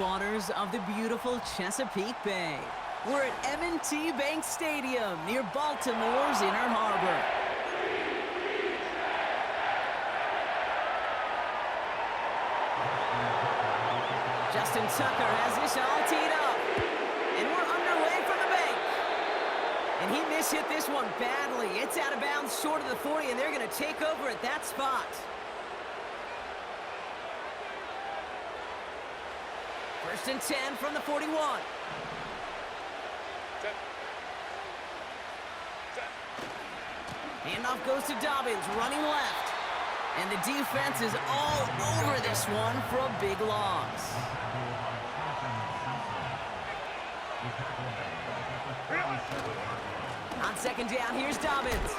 Waters of the beautiful Chesapeake Bay. We're at M&T Bank Stadium near Baltimore's Inner Harbor. Justin Tucker has this all teed up. And we're underway from the bank. And he mishit this one badly. It's out of bounds short of the 40, and they're going to take over at that spot. First and 10 from the 41. Handoff goes to Dobbins, running left. And the defense is all over this one for a big loss. On second down, here's Dobbins.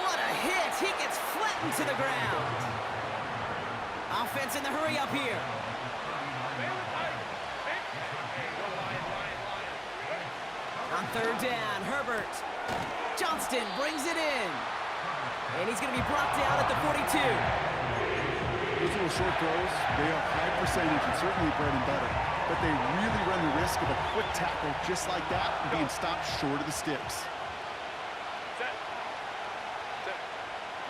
What a hit! He gets flattened to the ground. Offense in the hurry up here. On third down, Herbert. Johnston brings it in. And he's going to be brought down at the 42. Those little short throws, they are high percentage and certainly bread and butter. But they really run the risk of a quick tackle just like that and being stopped short of the sticks.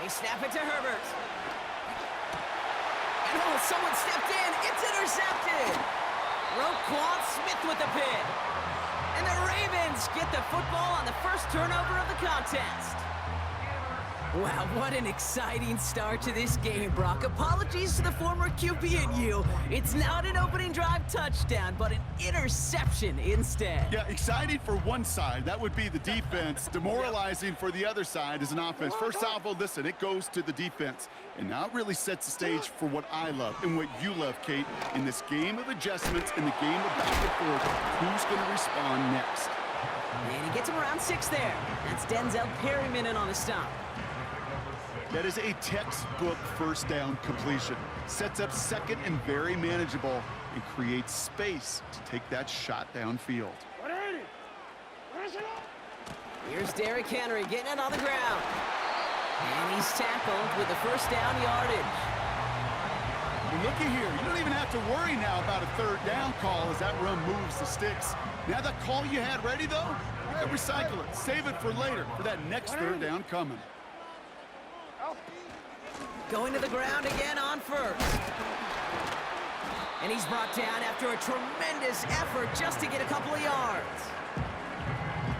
They snap it to Herbert. And oh, someone stepped in. It's intercepted. Roquan Smith with the pick. And the Ravens get the football on the first turnover of the contest. Wow, what an exciting start to this game, Brock. Apologies to the former QB and you. It's not an opening drive touchdown, but an interception instead. Yeah, exciting for one side. That would be the defense. Demoralizing for the other side as an offense. First salvo, listen, it goes to the defense. And now it really sets the stage for what I love and what you love, Kate, in this game of adjustments, in the game of back and forth. Who's going to respond next? And he gets him around 6 there. That's Denzel Perryman in on the stop. That is a textbook first down completion. Sets up second and very manageable and creates space to take that shot downfield. Here's Derrick Henry getting it on the ground. And he's tackled with the first down yardage. Well, looky here. You don't even have to worry now about a third down call as that run moves the sticks. Now that call you had ready, though, recycle it. Save it for later for that next third down coming. Going to the ground again on first. And he's brought down after a tremendous effort just to get a couple of yards.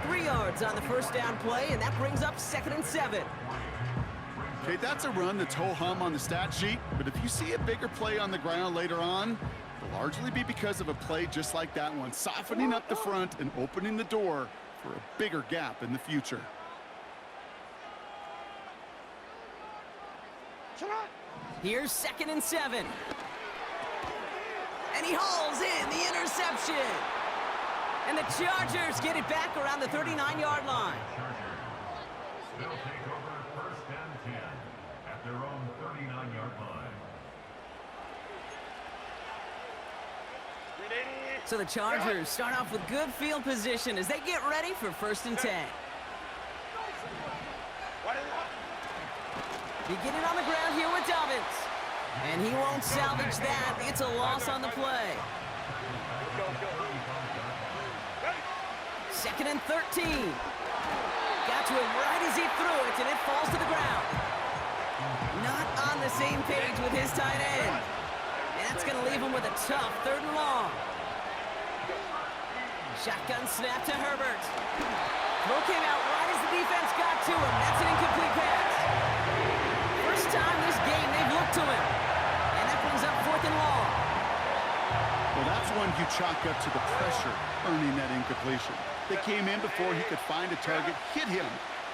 3 yards on the first down play, and that brings up 2nd and 7. Okay, that's a run that's ho-hum on the stat sheet, but if you see a bigger play on the ground later on, it'll largely be because of a play just like that one, softening up the front and opening the door for a bigger gap in the future. Here's 2nd and 7. And he hauls in the interception. And the Chargers get it back around the 39-yard line. They'll take over 1st and 10 at their own 39-yard line. So the Chargers start off with good field position as they get ready for 1st and 10. Beginning on the ground here with Dobbins. And he won't salvage that. It's a loss on the play. 2nd and 13. Got to him right as he threw it, and it falls to the ground. Not on the same page with his tight end. And that's going to leave him with a tough 3rd and long. Shotgun snap to Herbert. Throw came out right as the defense got to him. That's an incomplete pass. First time this game they've looked to him. And that brings up 4th and long. Well, that's one you chalk up to the pressure earning that incompletion. They came in before he could find a target, hit him,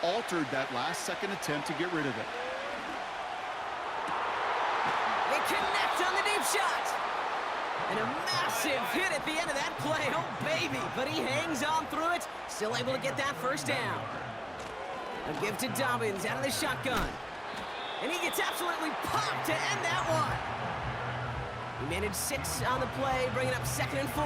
altered that last second attempt to get rid of it. They connect on the deep shot. And a massive hit at the end of that play. Oh, baby. But he hangs on through it. Still able to get that first down. A give to Dobbins out of the shotgun. And he gets absolutely popped to end that one. He managed 6 on the play, bringing up 2nd and 4.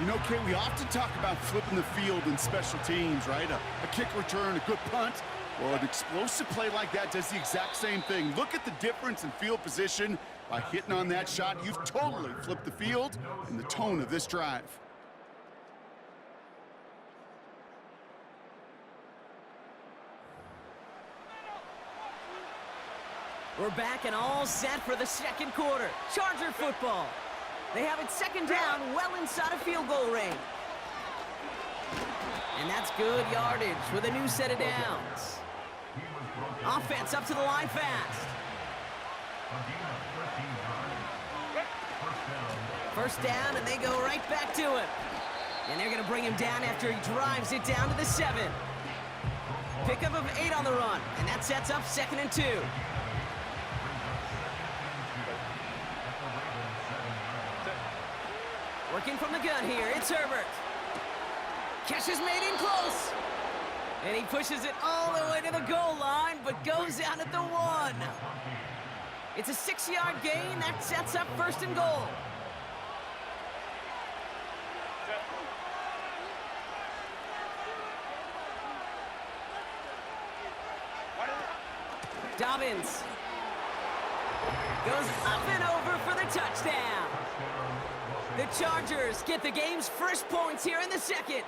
You know, Kate, we often talk about flipping the field in special teams, right? A kick return, a good punt. Well, an explosive play like that does the exact same thing. Look at the difference in field position By hitting on that shot, you've totally flipped the field and the tone of this drive. We're back and all set for the second quarter. Charger football. They have it second down, well inside of field goal range. And that's good yardage with a new set of downs. Offense up to the line fast. First down, and they go right back to him. And they're going to bring him down after he drives it down to the 7. Pickup of 8 on the run, and that sets up 2nd and 2. Working from the gun here, it's Herbert. Catch is made in close. And he pushes it all the way to the goal line, but goes out at the 1. It's a 6-yard gain. That sets up 1st and goal. Dobbins goes up and over for the touchdown. The Chargers get the game's first points here in the second.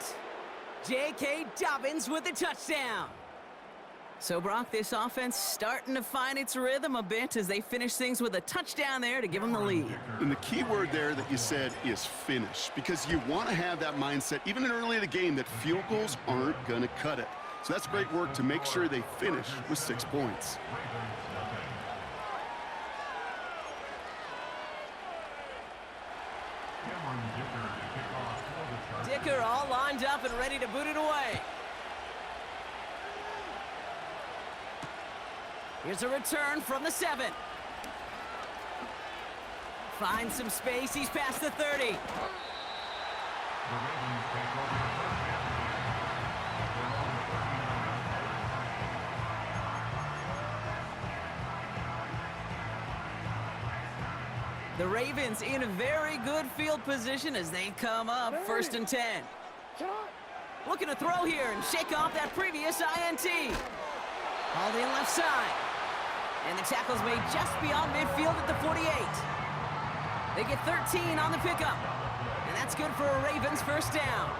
J.K. Dobbins with the touchdown. So, Brock, this offense starting to find its rhythm a bit as they finish things with a touchdown there to give them the lead. And the key word there that you said is finish, because you want to have that mindset, even early in the game, that field goals aren't going to cut it. So that's great work to make sure they finish with 6 points. Dicker all lined up and ready to boot it away. Here's a return from the 7. Finds some space. He's past the 30. The Ravens in a very good field position as they come up 1st and 10. Looking to throw here and shake off that previous INT. Hauled in left side. And the tackle's made just beyond midfield at the 48. They get 13 on the pickup. And that's good for a Ravens 1st down.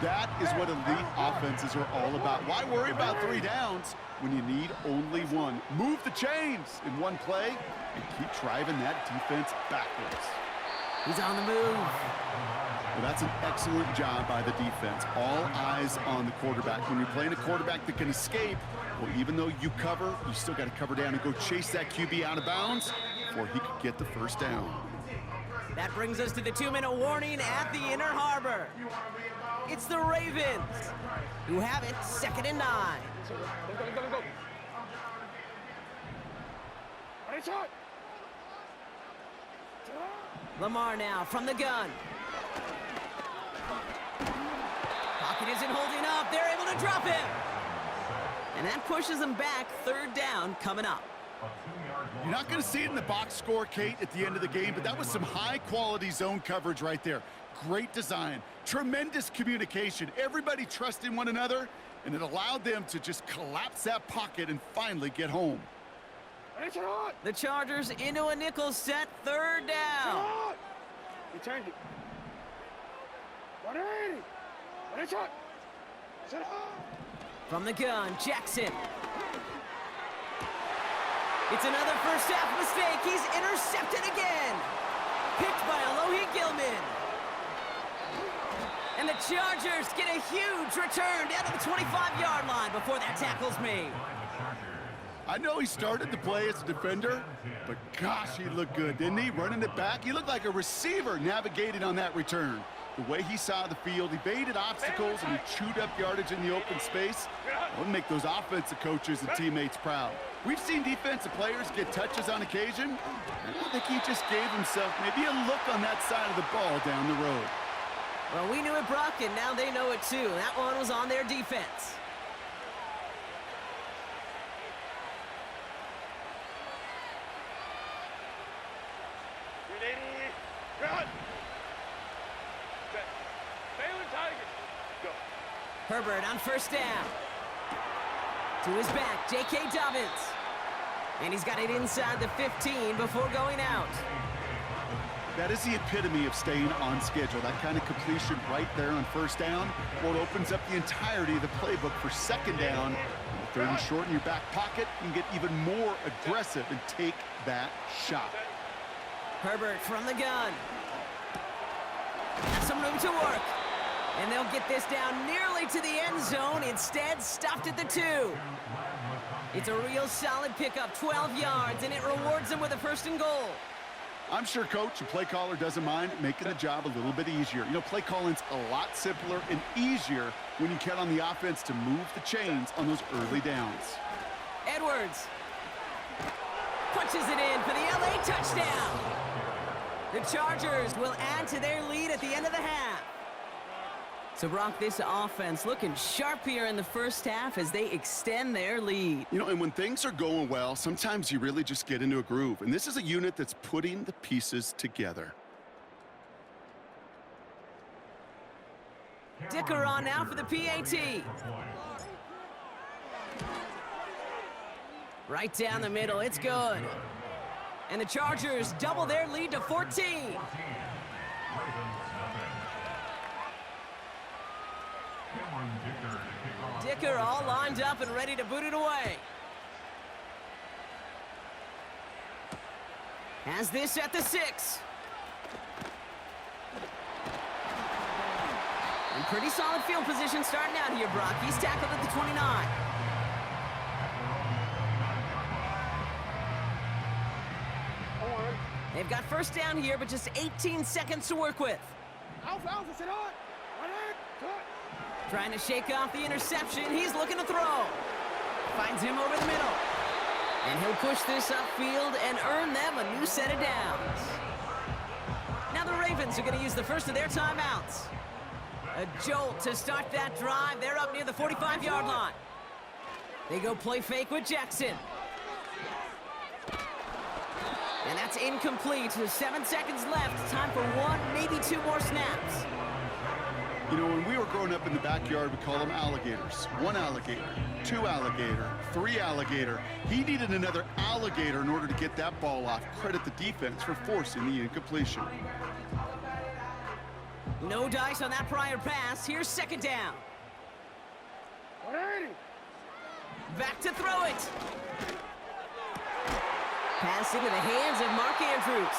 That is what elite offenses are all about. Why worry about 3 downs when you need only 1? Move the chains in one play and keep driving that defense backwards. He's on the move. Well, that's an excellent job by the defense. All eyes on the quarterback. When you're playing a quarterback that can escape, well, even though you cover, you still got to cover down and go chase that QB out of bounds before he could get the 1st down. That brings us to the 2-minute warning at the Inner Harbor. It's the Ravens who have it 2nd and 9. Lamar now from the gun. Pocket isn't holding up. They're able to drop him. And that pushes them back. 3rd down coming up. You're not going to see it in the box score, Kate, at the end of the game, but that was some high-quality zone coverage right there. Great design, tremendous communication, everybody trusting one another, and it allowed them to just collapse that pocket and finally get home. The Chargers into a nickel set, 3rd down. He turned it. 180. From the gun, Jackson. It's another first half mistake. He's intercepted again. Picked by Alohi Gilman. And the Chargers get a huge return down to the 25-yard line before that tackle's made. I know he started to play as a defender, but gosh, he looked good, didn't he? Running it back, he looked like a receiver navigating on that return. The way he saw the field, he baited obstacles and he chewed up yardage in the open space. That would make those offensive coaches and teammates proud. We've seen defensive players get touches on occasion. I think he just gave himself maybe a look on that side of the ball down the road. Well, we knew it, Brock, and now they know it too. That one was on their defense. Herbert on 1st down. To his back, J.K. Dobbins. And he's got it inside the 15 before going out. That is the epitome of staying on schedule. That kind of completion right there on first down. Well, it opens up the entirety of the playbook for second down. Third and short in your back pocket, you can get even more aggressive and take that shot. Herbert from the gun. Got some room to work. And they'll get this down nearly to the end zone. Instead, stopped at the 2. It's a real solid pickup, 12 yards, and it rewards them with a first and goal. I'm sure coach and play caller doesn't mind making the job a little bit easier. You know, play calling's a lot simpler and easier when you count on the offense to move the chains on those early downs. Edwards punches it in for the LA touchdown. The Chargers will add to their lead at the end of the half. So, Brock, this offense looking sharp here in the first half as they extend their lead. You know, and when things are going well, sometimes you really just get into a groove. And this is a unit that's putting the pieces together. Dicker on now for the PAT. Right down the middle, it's good. And the Chargers double their lead to 14. Dicker all lined up and ready to boot it away. Has this at the 6. And pretty solid field position starting out here, Brock. He's tackled at the 29. They've got first down here, but just 18 seconds to work with. Trying to shake off the interception. He's looking to throw. Finds him over the middle. And he'll push this upfield and earn them a new set of downs. Now the Ravens are going to use the first of their timeouts. A jolt to start that drive. They're up near the 45-yard line. They go play fake with Jackson. And that's incomplete. 7 seconds left. Time for 1, maybe 2 more snaps. You know, when we were growing up in the backyard, we call them alligators. 1 alligator, 2 alligator, 3 alligator. He needed another alligator in order to get that ball off. Credit the defense for forcing the incompletion. No dice on that prior pass. Here's second down. Back to throw it. Pass into the hands of Mark Andrews.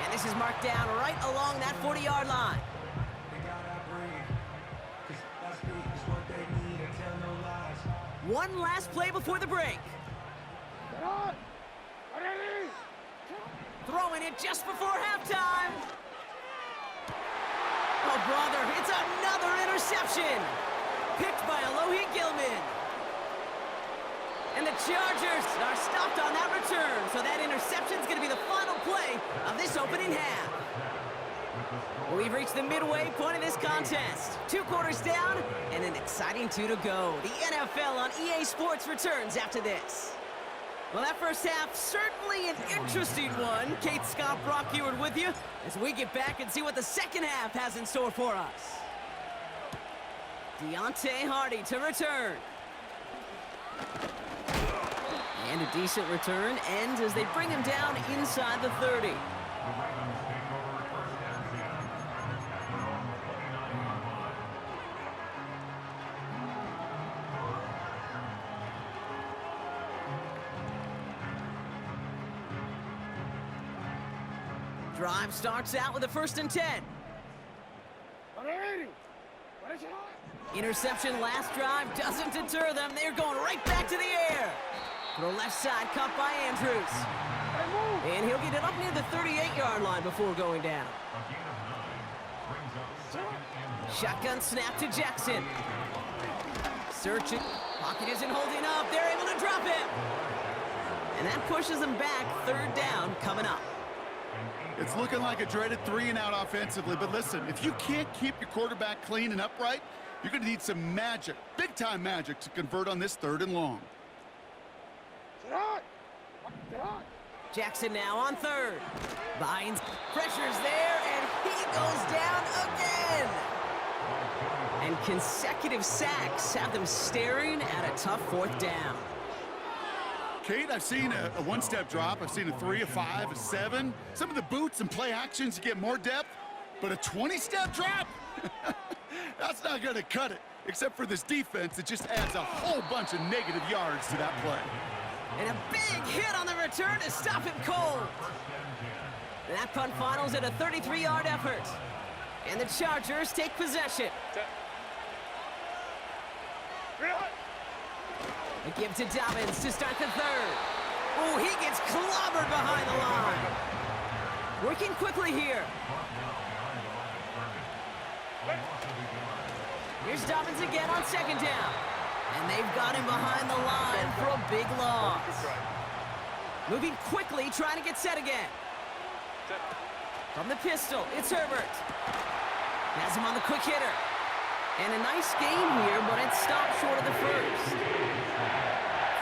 And this is marked down right along that 40-yard line. One last play before the break. Throwing it just before halftime. Oh, brother, it's another interception. Picked by Alohi Gilman. And the Chargers are stopped on that return, so that interception is going to be the final play of this opening half. We've reached the midway point of this contest. 2 quarters down and an exciting 2 to go. The NFL on EA Sports returns after this. Well, that first half, certainly an interesting one. Kate, Scott, Brock Ewart with you as we get back and see what the second half has in store for us. Deontay Hardy to return. And a decent return ends as they bring him down inside the 30. Drive starts out with a 1st and 10. Interception last drive doesn't deter them. They're going right back to the air. Throw left side, caught by Andrews. And he'll get it up near the 38-yard line before going down. Shotgun snap to Jackson. Searching. Pocket isn't holding up. They're able to drop him. And that pushes them back. 3rd down coming up. It's looking like a dreaded 3-and-out offensively, but listen, if you can't keep your quarterback clean and upright, you're going to need some magic, big-time magic, to convert on this 3rd and long. Jackson now on 3rd. Bynes, pressure's there, and he goes down again. And consecutive sacks have them staring at a tough 4th down. Kate, I've seen a one-step drop. I've seen a 3, a 5, a 7. Some of the boots and play actions get more depth, but a 20-step drop? That's not going to cut it, except for this defense that just adds a whole bunch of negative yards to that play. And a big hit on the return to stop him cold. That punt finals at a 33-yard effort. And the Chargers take possession. They give to Dobbins to start the third. Oh, he gets clobbered behind the line. Working quickly here. Here's Dobbins again on second down. And they've got him behind the line for a big loss. Moving quickly, trying to get set again. From the pistol, it's Herbert. Has him on the quick hitter. And a nice game here, but it stopped short of the first.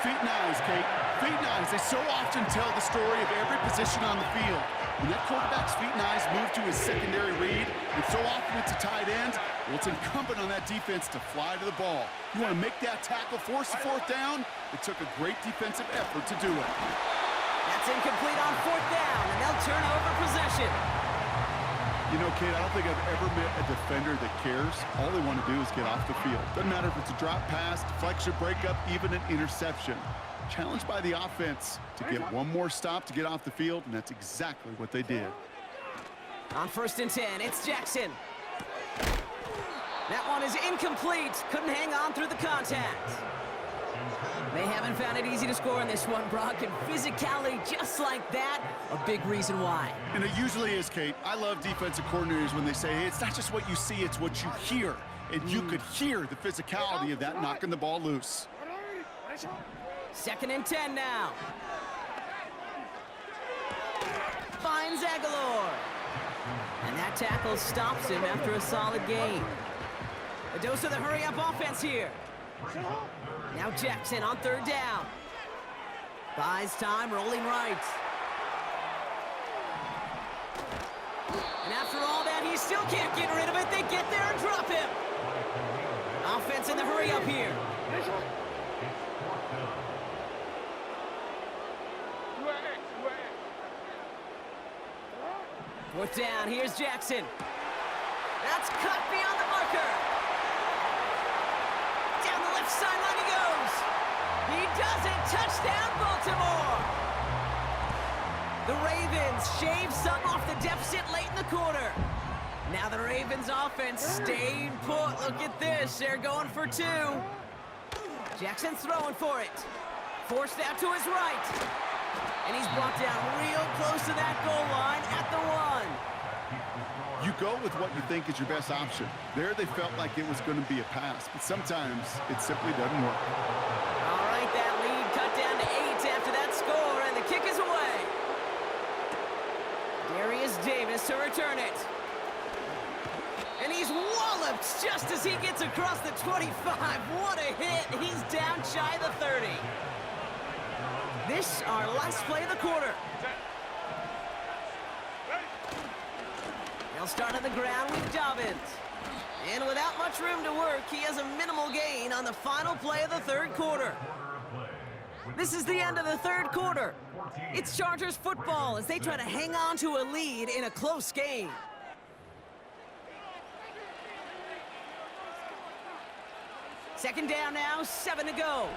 Feet and eyes, Kate. Feet and eyes. They so often tell the story of every position on the field. When that quarterback's feet and eyes move to his secondary read, and so often it's a tight end, well, it's incumbent on that defense to fly to the ball. You want to make that tackle, force the fourth down? It took a great defensive effort to do it. That's incomplete on fourth down, and they'll turn over possession. You know, Kate, I don't think I've ever met a defender that cares. All they want to do is get off the field. Doesn't matter if it's a drop pass, deflection, breakup, even an interception. Challenged by the offense to get one more stop to get off the field, and that's exactly what they did. On 1st and 10, it's Jackson. That one is incomplete. Couldn't hang on through the contact. They haven't found it easy to score in this one, Brock, and physicality just like that, a big reason why. And it usually is, Kate. I love defensive coordinators when they say, hey, it's not just what you see, it's what you hear. And you could hear the physicality of that knocking the ball loose. 2nd and 10 now. Finds Aguilar. And that tackle stops him after a solid gain. A dose of the hurry-up offense here. Now Jackson on 3rd down. Buys time, rolling right. And after all that, he still can't get rid of it. They get there and drop him. Offense in the hurry-up here. 4th down, here's Jackson. That's cut beyond the marker. Down the left sideline he goes. He does it. Touchdown, Baltimore. The Ravens shave some off the deficit late in the quarter. Now the Ravens offense stayed put. Look at this. They're going for 2. Jackson's throwing for it. Forced out to his right. And he's brought down real close to that goal line at the 1. You go with what you think is your best option. There they felt like it was going to be a pass, but sometimes it simply doesn't work. All right, that lead cut down to 8 after that score, and the kick is away. Darius Davis to return it. And he's walloped just as he gets across the 25. What a hit. He's down shy of the 30. This, our last play of the quarter. They'll start on the ground with Dobbins. And without much room to work, he has a minimal gain on the final play of the 3rd quarter. This is the end of the 3rd quarter. It's Chargers football as they try to hang on to a lead in a close game. Second down now, 7 to go.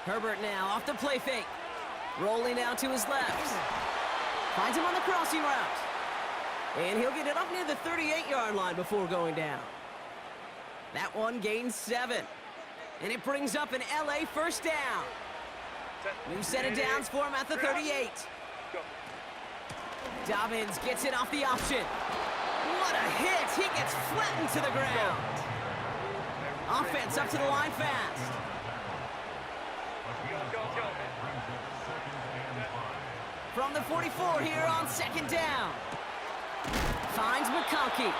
Herbert now off the play fake. Rolling out to his left. Finds him on the crossing route. And he'll get it up near the 38-yard line before going down. That one gains 7. And it brings up an LA 1st down. New set of downs for him at the 38. Dobbins gets it off the option. What a hit! He gets flattened to the ground. Offense up to the line fast. From the 44 here on 2nd down. Finds McConkey.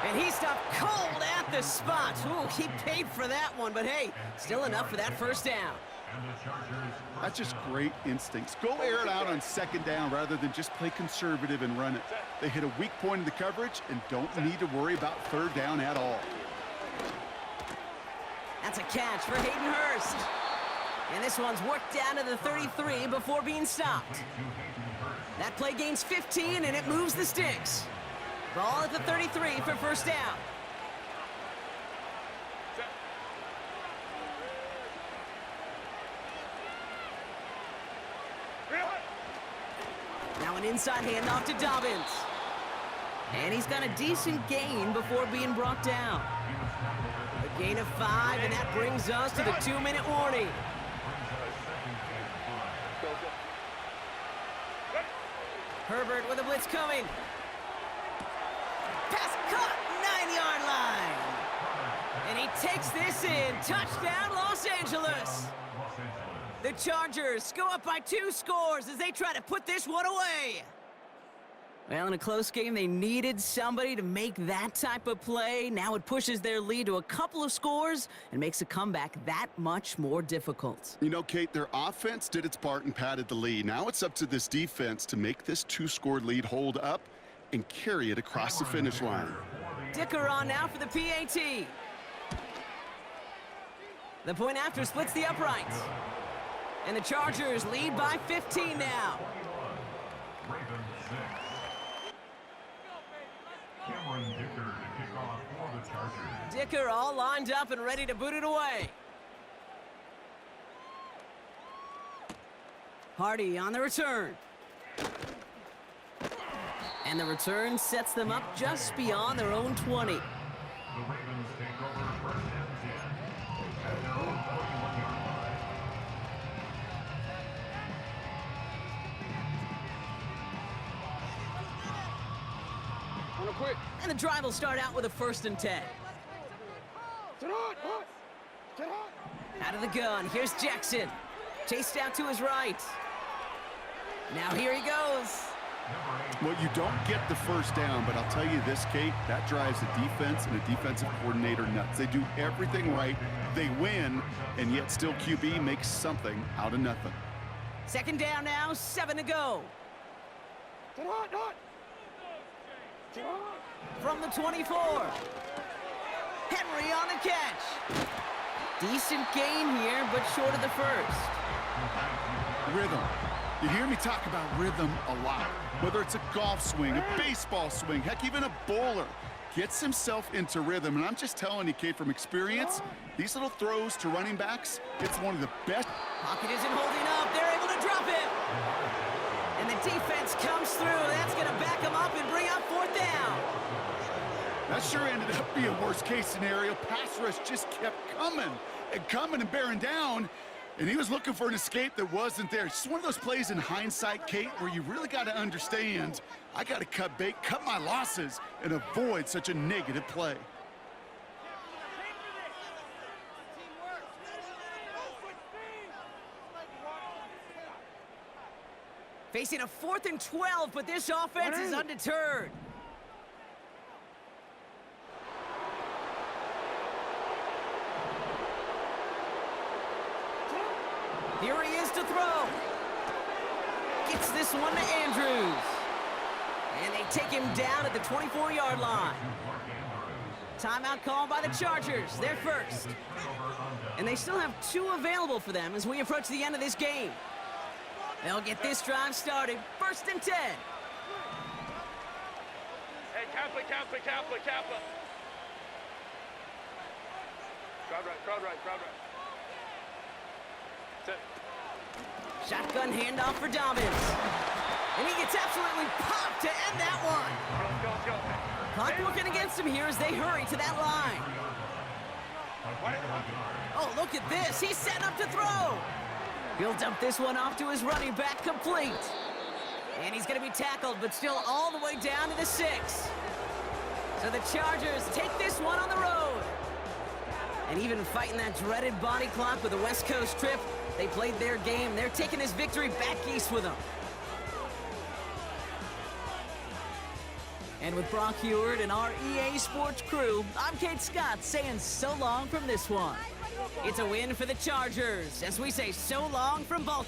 And he stopped cold at the spot. Ooh, he paid for that one, but hey, still enough for that 1st down. That's just great instincts. Go air it out on 2nd down rather than just play conservative and run it. They hit a weak point in the coverage and don't need to worry about 3rd down at all. That's a catch for Hayden Hurst. And this one's worked down to the 33 before being stopped. That play gains 15, and it moves the sticks. Ball at the 33 for first down. Now an inside handoff to Dobbins. And he's got a decent gain before being brought down. A gain of 5, and that brings us to the 2-minute warning. Herbert with a blitz coming. Pass caught, 9-yard line. And he takes this in. Touchdown, Los Angeles. The Chargers go up by 2 scores as they try to put this one away. Well, in a close game, they needed somebody to make that type of play. Now it pushes their lead to a couple of scores and makes a comeback that much more difficult. You know, Kate, their offense did its part and padded the lead. Now it's up to this defense to make this 2-score lead hold up and carry it across the finish line. Dicker on now for the PAT. The point after splits the uprights. And the Chargers lead by 15 now. Dicker all lined up and ready to boot it away. Hardy on the return. And the return sets them up just beyond their own 20. The Ravens take over first and 10 at their own 41-yard line. Wanna quit? And the drive will start out with a 1st and 10. Sit on, boy. Sit on. Out of the gun, here's Jackson. Chased out to his right. Now here he goes. Well, you don't get the first down, but I'll tell you this, Kate, that drives the defense and the defensive coordinator nuts. They do everything right, they win, and yet still QB makes something out of nothing. 2nd down now, 7 to go. Sit on, not. Sit on. From the 24. Henry on the catch. Decent gain here, but short of the first. Rhythm. You hear me talk about rhythm a lot. Whether it's a golf swing, a baseball swing, heck, even a bowler gets himself into rhythm. And I'm just telling you, Kate, from experience, these little throws to running backs, it's one of the best. Pocket isn't holding up. They're able to drop it. And the defense comes through. That's going to back them up and bring up 4th down. That sure ended up being a worst-case scenario. Pass rush just kept coming and bearing down. And he was looking for an escape that wasn't there. It's just one of those plays in hindsight, Kate, where you really got to understand, I got to cut bait, cut my losses, and avoid such a negative play. Facing a 4th and 12, but this offense is undeterred. Here he is to throw. Gets this one to Andrews. And they take him down at the 24-yard line. Timeout called by the Chargers. They're first. And they still have 2 available for them as we approach the end of this game. They'll get this drive started. 1st and 10. Hey, Kappa. Crowd right. Sit. Shotgun handoff for Dobbins. And he gets absolutely popped to end that one. Let's go. Clock working against him here as they hurry to that line. Oh, look at this. He's setting up to throw. He'll dump this one off to his running back, complete. And he's going to be tackled, but still all the way down to the 6. So the Chargers take this one on the road. And even fighting that dreaded body clock with a West Coast trip, they played their game. They're taking this victory back east with them. And with Brock Heward and our EA Sports crew, I'm Kate Scott saying so long from this one. It's a win for the Chargers as we say so long from Baltimore.